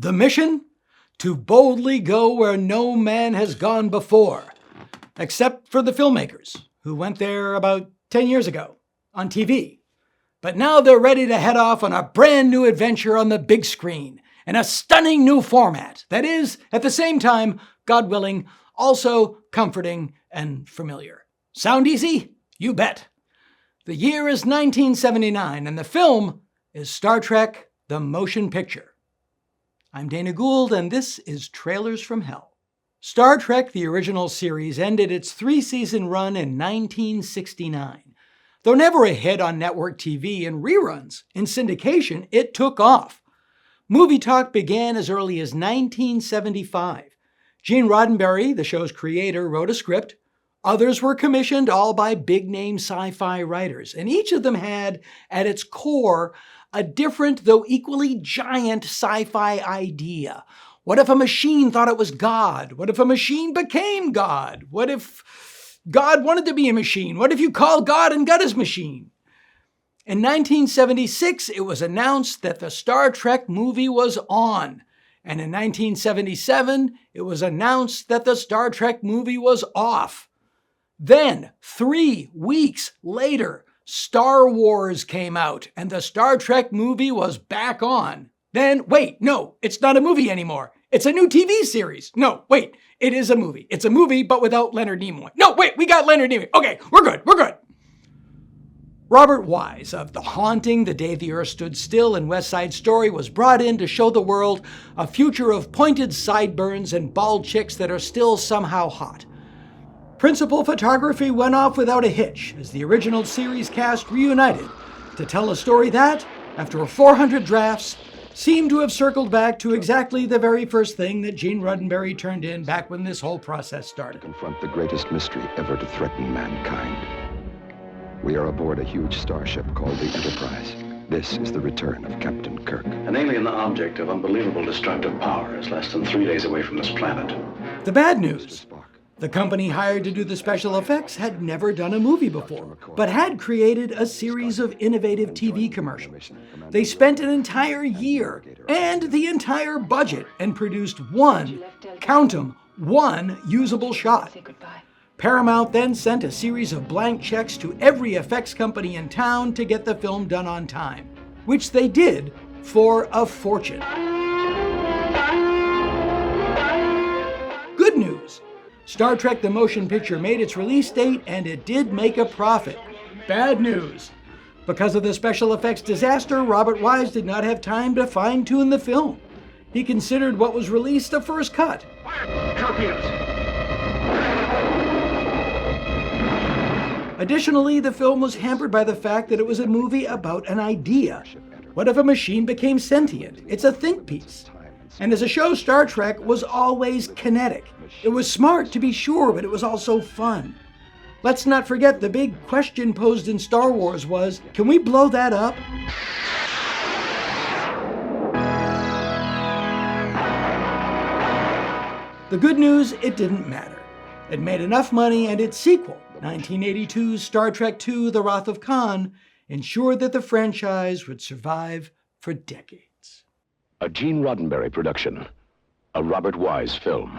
The mission? To boldly go where no man has gone before, except for the filmmakers, who went there about 10 years ago on TV. But now they're ready to head off on a brand new adventure on the big screen in a stunning new format that is, at the same time, God willing, also comforting and familiar. Sound easy? You bet. The year is 1979, and the film is Star Trek: The Motion Picture. I'm Dana Gould, and this is Trailers from Hell. Star Trek, the original series, ended its 3-season run in 1969. Though never a hit on network TV and reruns, in syndication, it took off. Movie talk began as early as 1975. Gene Roddenberry, the show's creator, wrote a script. Others were commissioned, all by big-name sci-fi writers, and each of them had, at its core, a different, though equally giant sci-fi idea. What if a machine thought it was God? What if a machine became God? What if God wanted to be a machine? What if you called God and got his machine? In 1976, it was announced that the Star Trek movie was on. And in 1977, it was announced that the Star Trek movie was off. Then, 3 weeks later, Star Wars came out, and the Star Trek movie was back on. Then, wait, no, it's not a movie anymore. It's a new TV series. No, wait, it is a movie. It's a movie, but without Leonard Nimoy. No, wait, we got Leonard Nimoy. Okay, we're good. Robert Wise of The Haunting, The Day the Earth Stood Still, and West Side Story was brought in to show the world a future of pointed sideburns and bald chicks that are still somehow hot. Principal photography went off without a hitch as the original series cast reunited to tell a story that, after 400 drafts, seemed to have circled back to exactly the very first thing that Gene Roddenberry turned in back when this whole process started. Confront the greatest mystery ever to threaten mankind. We are aboard a huge starship called the Enterprise. This is the return of Captain Kirk. An alien object of unbelievable destructive power is less than 3 days away from this planet. The bad news. The company hired to do the special effects had never done a movie before, but had created a series of innovative TV commercials. They spent an entire year and the entire budget and produced one, count 'em, one usable shot. Paramount then sent a series of blank checks to every effects company in town to get the film done on time, which they did for a fortune. Good news. Star Trek: The Motion Picture made its release date, and it did make a profit. Bad news. Because of the special effects disaster, Robert Wise did not have time to fine-tune the film. He considered what was released a first cut. Additionally, the film was hampered by the fact that it was a movie about an idea. What if a machine became sentient? It's a think piece. And as a show, Star Trek was always kinetic. It was smart, to be sure, but it was also fun. Let's not forget the big question posed in Star Wars was, can we blow that up? The good news, it didn't matter. It made enough money, and its sequel, 1982's Star Trek II: The Wrath of Khan, ensured that the franchise would survive for decades. A Gene Roddenberry production, a Robert Wise film.